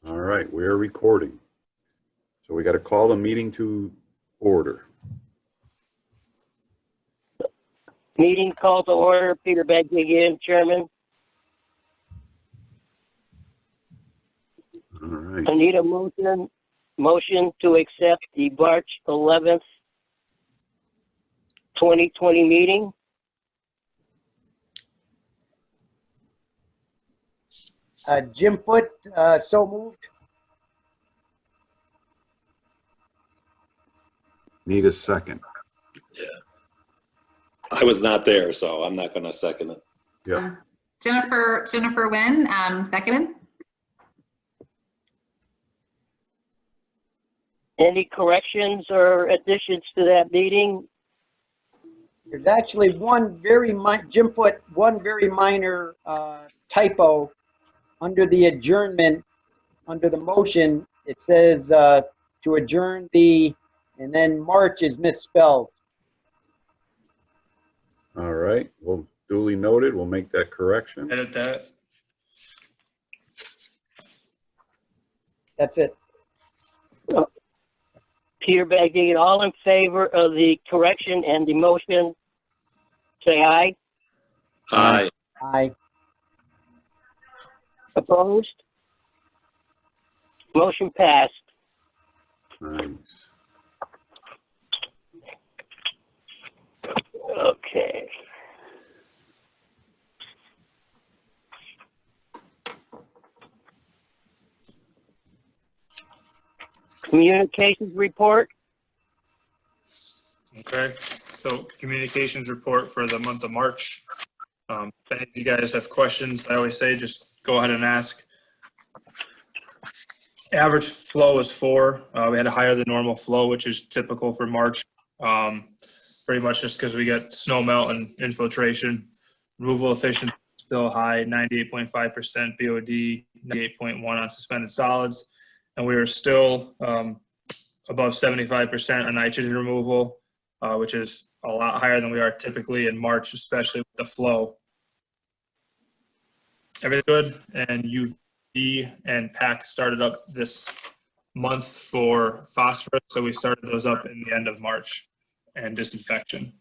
All right, we're recording. So we got to call the meeting to order. Meeting called to order. Peter Begg again, Chairman. All right. I need a motion to accept the March 11th, 2020 meeting. Jim Foote, so moved. Need a second. I was not there, so I'm not going to second it. Yep. Jennifer Wynn, seconded. Any corrections or additions to that meeting? There's actually Jim Foote, one very minor typo under the adjournment, under the motion. It says to adjourn and then March is misspelled. All right. Well, duly noted. We'll make that correction. Edit that. That's it. Peter Begg, all in favor of the correction and the motion, say aye. Aye. Aye. Opposed? Motion passed. Nice. Okay. Communications report. Okay, so communications report for the month of March. If any of you guys have questions, I always say just go ahead and ask. Average flow is 4. We had a higher than normal flow, which is typical for March. Pretty much just because we get snow melt and infiltration. Removal efficiency still high, 98.5% BOD, 98.1 on suspended solids. And we are still above 75% on nitrogen removal, which is a lot higher than we are typically in March, especially with the flow. Everything good, and UV and PAC started up this month for phosphorus, so we started those up in the end of March, and disinfection.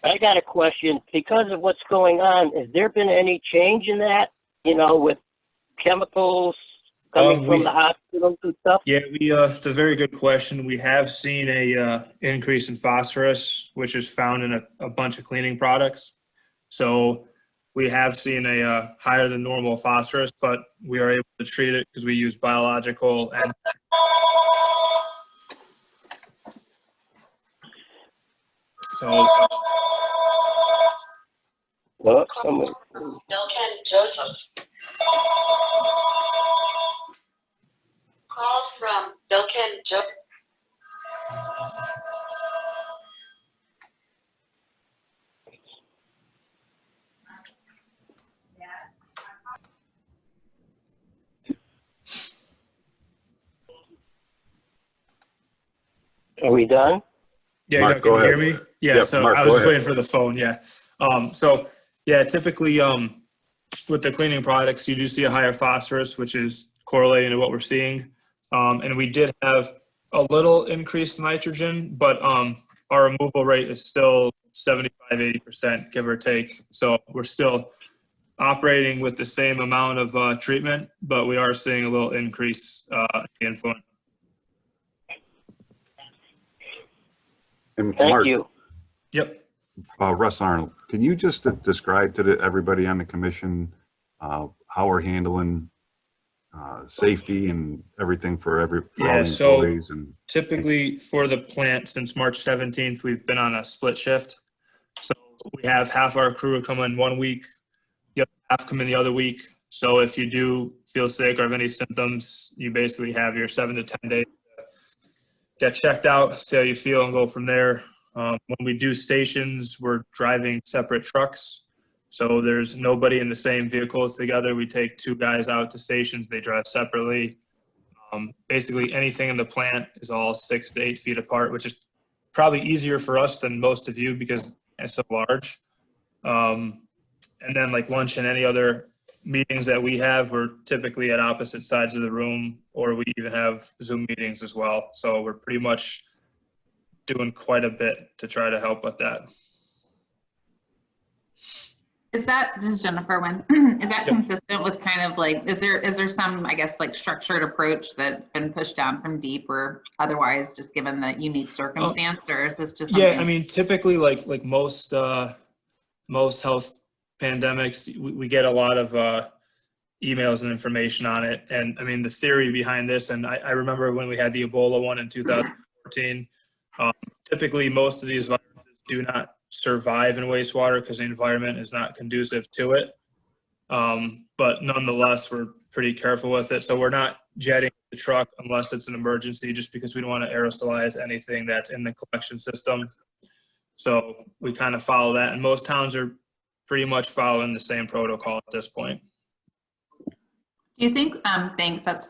I got a question. Because of what's going on, has there been any change in that, with chemicals coming from the hospitals and stuff? Yeah, it's a very good question. We have seen a increase in phosphorus, which is found in a bunch of cleaning products. So we have seen a higher than normal phosphorus, but we are able to treat it because we use biological and so. Well, someone. Call from Bilken Joe. Are we done? Yeah, Mark, can you hear ahead. me? Yeah, Yep, so Mark, I was go just ahead. waiting for the phone, yeah. So, yeah, typically with the cleaning products, you do see a higher phosphorus, which is correlating to what we're seeing. And we did have a little increase in nitrogen, but our removal rate is still 75-80%, give or take. So we're still operating with the same amount of treatment, but we are seeing a little increase in influence. And Thank Mark, you. Yep. Russ Arnold, can you just describe to everybody on the commission how we're handling safety and everything for all the employees? And typically for the plant since March 17th, we've been on a split shift. So we have half our crew come in 1 week, the other half come in the other week. So if you do feel sick or have any symptoms, you basically have your 7 to 10 days to get checked out, see how you feel, and go from there. When we do stations, we're driving separate trucks. So there's nobody in the same vehicles together. We take 2 guys out to stations. They drive separately. Basically anything in the plant is all 6 to 8 feet apart, which is probably easier for us than most of you because it's so large. And then like lunch and any other meetings that we have, we're typically at opposite sides of the room, or we even have Zoom meetings as well. So we're pretty much doing quite a bit to try to help with that. Is that, this is Jennifer Wynn, is that Yep. consistent with kind of like, is there some, I guess, like structured approach that's been pushed down from deep or otherwise, just given the unique circumstance, or is this just Yeah, something? I mean, typically like most health pandemics, we get a lot of emails and information on it. And I mean, the theory behind this, and I remember when we had the Ebola one in 2014, typically most of these viruses do not survive in wastewater because the environment is not conducive to it. But nonetheless, we're pretty careful with it. So we're not jetting the truck unless it's an emergency, just because we don't want to aerosolize anything that's in the collection system. So we kind of follow that, and most towns are pretty much following the same protocol at this point. Do you think, thanks, that's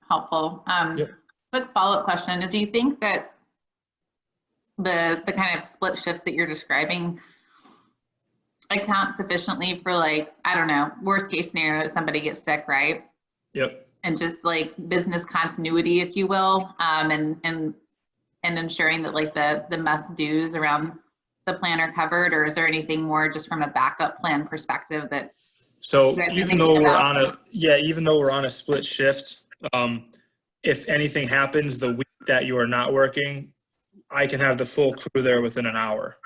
helpful. Yep. Quick follow-up question is, do you think that the kind of split shift that you're describing account sufficiently for, like, I don't know, worst case scenario, somebody gets sick, right? Yep. And just like business continuity, if you will, and ensuring that like the must do's around the plan are covered, or is there anything more just from a backup plan perspective that? So You guys are even though thinking we're about- even though we're on a split shift, if anything happens the week that you are not working, I can have the full crew there within an hour.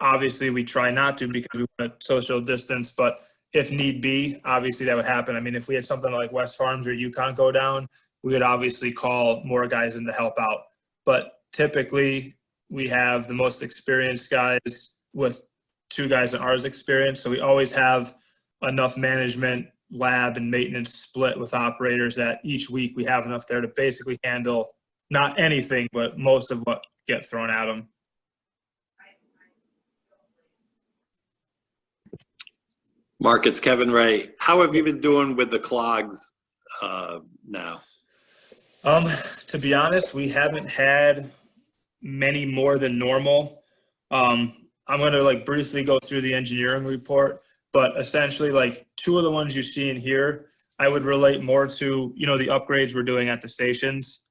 Obviously we try not to because we want to social distance, but if need be, obviously that would happen. I mean, if we had something like West Farms or Yukon go down, we would obviously call more guys in to help out. But typically we have the most experienced guys with 2 guys in ours experience. So we always have enough management, lab, and maintenance split with operators that each week we have enough there to basically handle not anything, but most of what gets thrown at them. Mark, it's Kevin Ray. How have you been doing with the clogs now? To be honest, we haven't had many more than normal. I'm going to like briefly go through the engineering report, but essentially like 2 of the ones you see in here, I would relate more to, you know, the upgrades we're doing at the stations.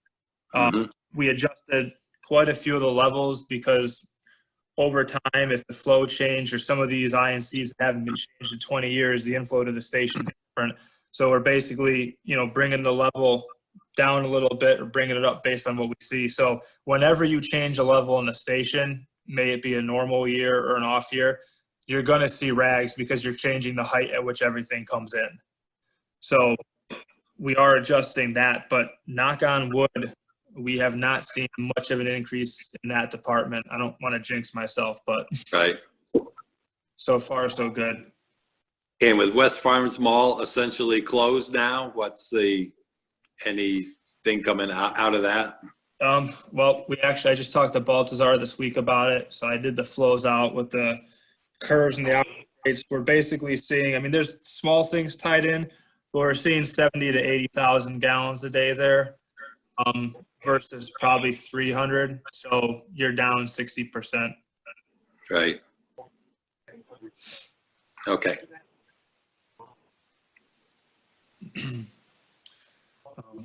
We adjusted quite a few of the levels because over time, if the flow changed or some of these INCs haven't been changed in 20 years, the inflow to the station is different. So we're basically, you know, bringing the level down a little bit or bringing it up based on what we see. So whenever you change a level in the station, may it be a normal year or an off year, you're going to see rags because you're changing the height at which everything comes in. So we are adjusting that, but knock on wood, we have not seen much of an increase in that department. I don't want to jinx myself, but Right. so far so good. And with West Farms Mall essentially closed now, what's anything coming out of that? Well, I just talked to Baltazar this week about it. So I did the flows out with the curves and the operates. We're basically seeing, I mean, there's small things tied in, but we're seeing 70 to 80,000 gallons a day there. Versus probably 300. So you're down 60%. Right. Okay.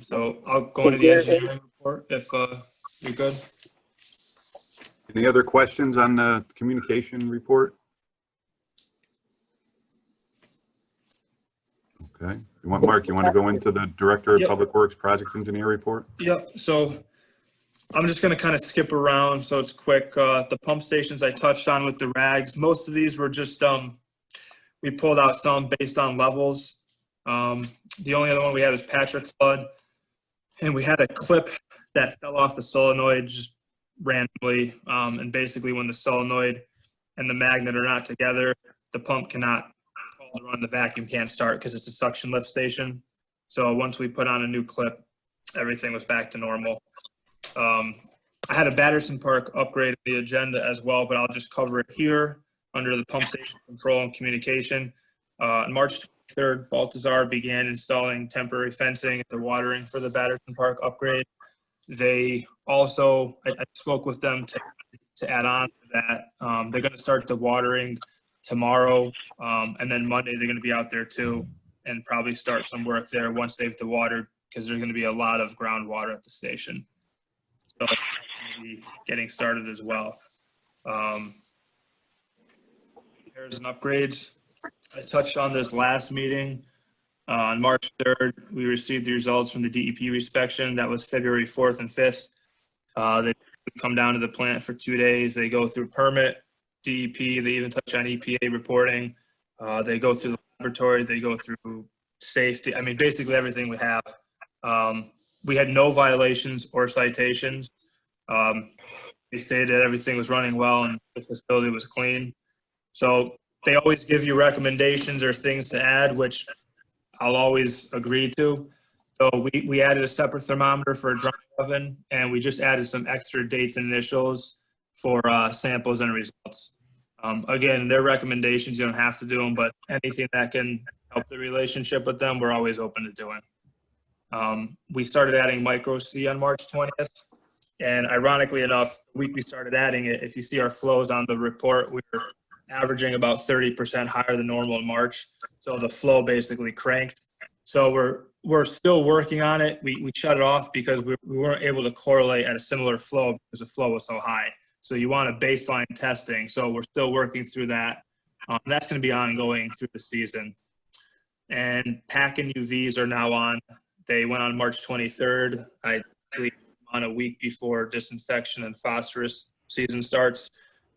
So I'll go into the engineering report if you're good. Any other questions on the communication report? Okay. Mark, you want to go into the Director of Yep. Public Works Project Engineer report? Yep. So I'm just going to kind of skip around so it's quick. The pump stations I touched on with the rags, most of these were just, we pulled out some based on levels. The only other one we had was Patrick Flood. And we had a clip that fell off the solenoid just randomly. And basically when the solenoid and the magnet are not together, the pump cannot run, the vacuum can't start because it's a suction lift station. So once we put on a new clip, everything was back to normal. I had a Batterson Park upgrade on the agenda as well, but I'll just cover it here under the pump station control and communication. On March 23rd, Baltazar began installing temporary fencing at the watering for the Batterson Park upgrade. They also, I spoke with them to add on to that. They're going to start the watering tomorrow. And then Monday, they're going to be out there too, and probably start some work there once they've dewatered, because there's going to be a lot of groundwater at the station. So be getting started as well. Repairs and upgrades. I touched on this last meeting. On March 3rd, we received the results from the DEP inspection. That was February 4th and 5th. They come down to the plant for 2 days. They go through permit, DEP. They even touch on EPA reporting. They go through the laboratory. They go through safety. I mean, basically everything we have. We had no violations or citations. They stated that everything was running well and the facility was clean. So they always give you recommendations or things to add, which I'll always agree to. So we added a separate thermometer for a drying oven, and we just added some extra dates and initials for samples and results. Again, their recommendations, you don't have to do them, but anything that can help the relationship with them, we're always open to doing. We started adding Micro C on March 20th. And ironically enough, the week we started adding it, if you see our flows on the report, we were averaging about 30% higher than normal in March. So the flow basically cranked. So we're still working on it. We shut it off because we weren't able to correlate at a similar flow because the flow was so high. So you want a baseline testing. So we're still working through that. That's going to be ongoing through the season. And PAC and UVs are now on. They went on March 23rd. I believe on a week before disinfection and phosphorus season starts,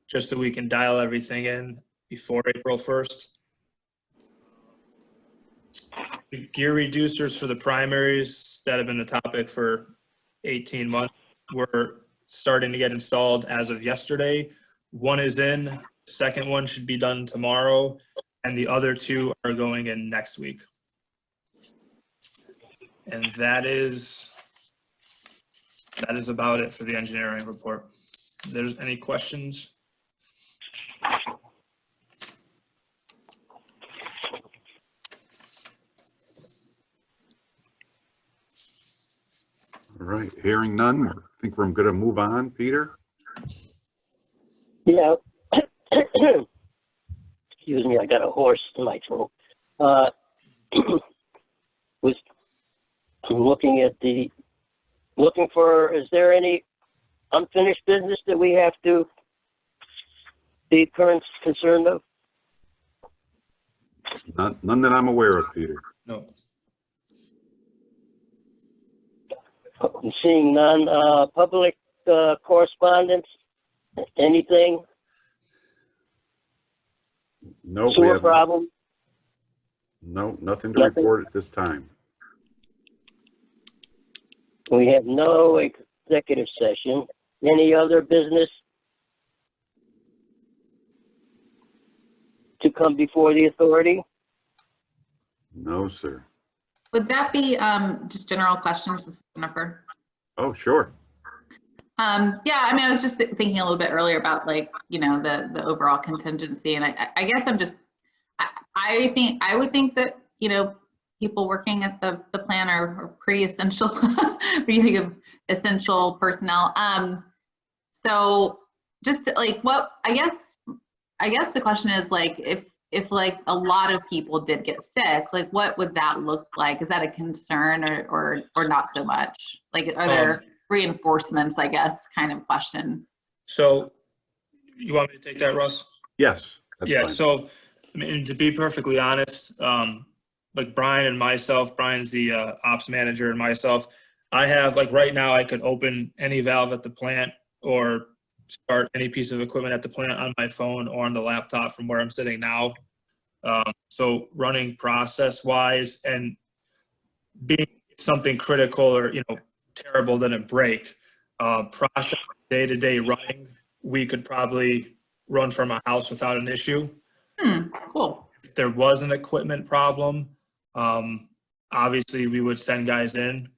just so we can dial everything in before April 1st. The gear reducers for the primaries that have been the topic for 18 months were starting to get installed as of yesterday. One is in, the second one should be done tomorrow, and the other two are going in next week. And that is about it for the engineering report. If there's any questions? All right, hearing none, I think we're going to move on. Peter? Yeah. Excuse me, I got a horse in my throat. Was looking at is there any unfinished business that we have to be concerned of? None that I'm aware of, Peter. No. I'm seeing none. Public correspondence, anything? No, we Sewer have problem? no, nothing to Nothing? report at this time. We have no executive session. Any other business to come before the authority? No, sir. Would that be just general questions, Jennifer? Oh, sure. Yeah, I mean, I was just thinking a little bit earlier about like, you know, the overall contingency, and I guess I would think that, you know, people working at the plant are pretty essential. When you think of essential personnel, so just like what I guess the question is like if like a lot of people did get sick, like what would that look like? Is that a concern or not so much? Like are there reinforcements, I guess, kind of question? So you want me to take that, Russ? Yes. That's Yeah, fine. so I mean, to be perfectly honest, like Brian and myself, Brian's the ops manager, and myself, I have like right now I could open any valve at the plant or start any piece of equipment at the plant on my phone or on the laptop from where I'm sitting now. So running process wise and being something critical or, you know, terrible didn't break, process day-to-day running, we could probably run from a house without an issue. Cool. If there was an equipment problem, obviously we would send guys in.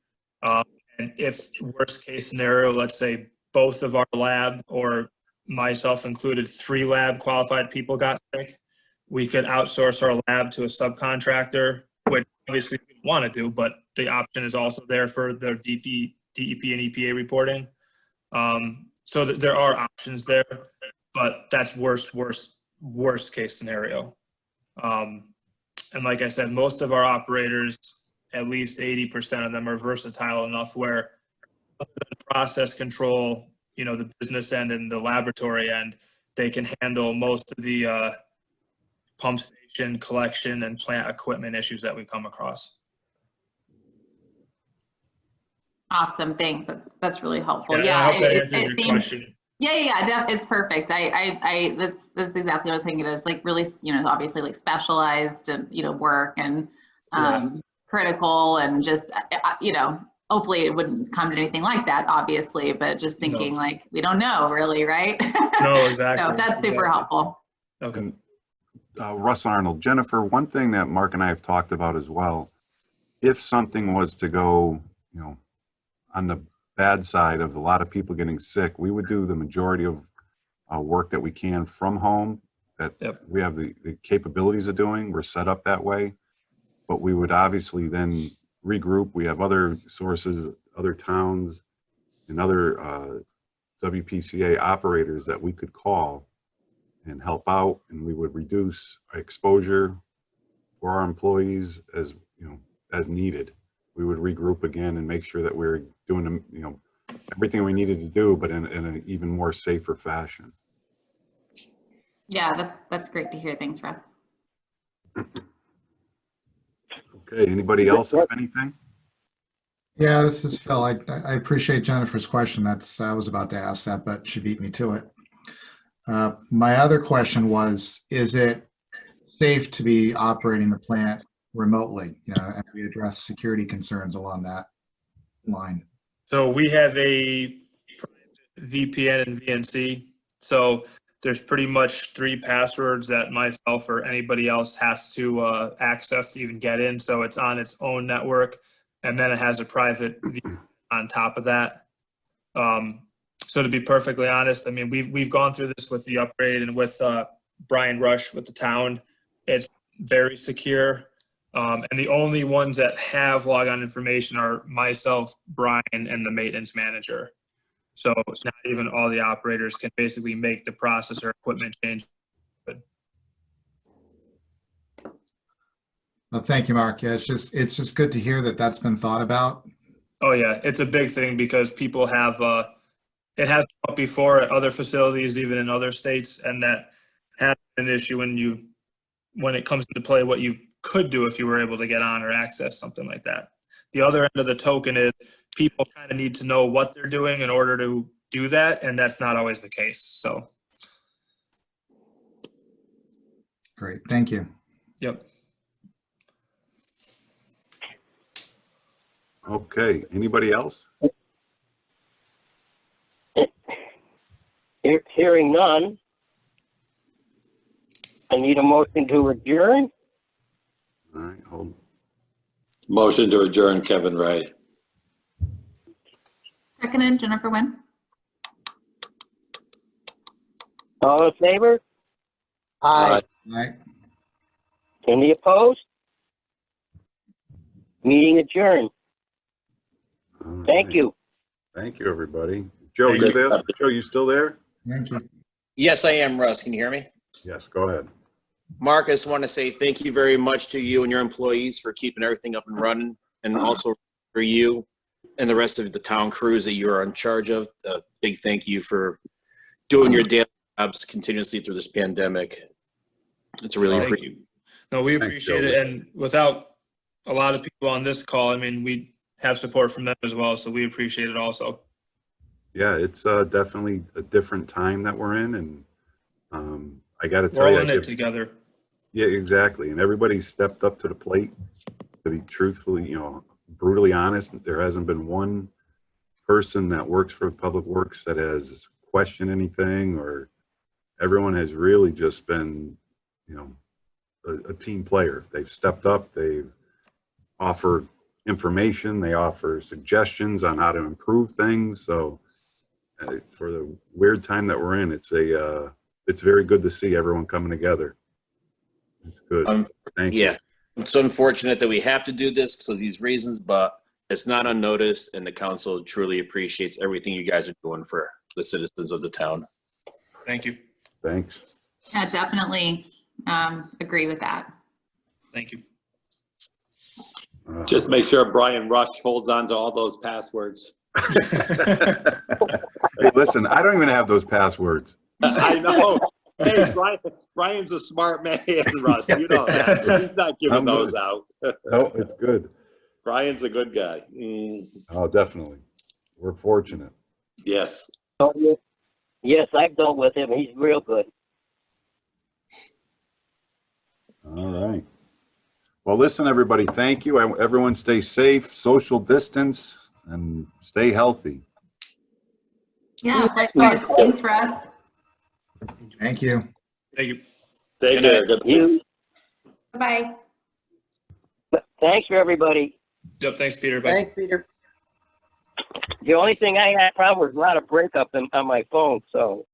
And if worst case scenario, let's say both of our lab or myself included 3 lab qualified people got sick, we could outsource our lab to a subcontractor, which obviously we want to do, but the option is also there for the DEP and EPA reporting. So there are options there, but that's worst worst case scenario. And like I said, most of our operators, at least 80% of them, are versatile enough where the process control, you know, the business end and the laboratory end, they can handle most of the pump station collection and plant equipment issues that we come across. Awesome, thanks. That's really helpful. Yeah, I hope that it answers your seems, question. it's perfect. That's exactly what I was thinking. It's like really, you know, obviously like specialized and, you know, work and critical and just, you know, hopefully it wouldn't come to anything like that, obviously, but just thinking like, we don't know really, right? No, exactly. So that's super helpful. Okay. Russ Arnold, Jennifer, one thing that Mark and I have talked about as well, if something was to go, you know, on the bad side of a lot of people getting sick, we would do the majority of work that we can from home, that we have the capabilities of doing. We're set up that way, but we would obviously then regroup. We have other sources, other towns and other WPCA operators that we could call and help out, and we would reduce exposure for our employees as, you know, as needed. We would regroup again and make sure that we're doing, you know, everything we needed to do, but in an even more safer fashion. Yeah, that's great to hear. Thanks, Russ. Okay, anybody else have anything? Yeah, this is Phil. I appreciate Jennifer's question. I was about to ask that, but she beat me to it. My other question was, is it safe to be operating the plant remotely? You know, and we address security concerns along that line. So we have a VPN and VNC. So there's pretty much 3 passwords that myself or anybody else has to access to even get in. So it's on its own network, and then it has a private VPN on top of that. So to be perfectly honest, I mean, we've gone through this with the upgrade and with Brian Rush with the town. It's very secure. And the only ones that have logon information are myself, Brian, and the maintenance manager. So it's not even all the operators can basically make the process or equipment change. Well, thank you, Mark. Yeah, it's just good to hear that that's been thought about. Oh yeah, it's a big thing because people have, it has come up before at other facilities, even in other states, and that has been an issue when it comes into play what you could do if you were able to get on or access something like that. The other end of the token is people kind of need to know what they're doing in order to do that, and that's not always the case. So. Great, thank you. Yep. Okay, anybody else? Hearing none. I need a motion to adjourn. All right, hold. Motion to adjourn, Kevin Wright. Seconded, Jennifer Nguyen. All in favor? Aye. All right. Any opposed? Meeting adjourned. All Thank right. you. Thank you, everybody. Joe, Thank you you. there? Joe, you still there? Thank you. Yes, I am, Russ. Can you hear me? Yes, go ahead. Mark, I just want to say thank you very much to you and your employees for keeping everything up and running, and also for you and the rest of the town crews that you are in charge of. A big thank you for doing your daily jobs continuously through this pandemic. It's really Thank you. No, we Thanks, appreciate Joe. it. And without a lot of people on this call, I mean, we have support from them as well. So we appreciate it also. Yeah, it's definitely a different time that we're in, and I got to We're tell all you, in it together. yeah, exactly. And everybody stepped up to the plate. To be truthfully, you know, brutally honest, there hasn't been one person that works for Public Works that has questioned anything, or everyone has really just been, you know, a team player. They've stepped up. They've offered information. They offer suggestions on how to improve things. So for the weird time that we're in, it's very good to see everyone coming together. It's good. Thank you. Yeah, it's unfortunate that we have to do this because of these reasons, but it's not unnoticed, and the council truly appreciates everything you guys are doing for the citizens of the town. Thank you. Thanks. Yeah, definitely agree with that. Thank you. Just make sure Brian Rush holds on to all those passwords. Hey, listen, I don't even have those passwords. I know. Hey, Brian's a smart man, Russ. You know that. He's not giving I'm those good. out. No, it's good. Brian's a good guy. Oh, definitely. We're fortunate. Yes. Oh, yeah. Yes, I've dealt with him. He's real good. All right. Well, listen, everybody, thank you. Everyone stay safe, social distance, and stay healthy. Yeah, likewise. Thanks, Russ. Thank you. Thank you. Take Good care. night. Good night. You, Bye. thanks for everybody. Yep. Thanks, Peter. Bye. Thanks, Peter. The only thing I had problem was a lot of breakup on my phone, so.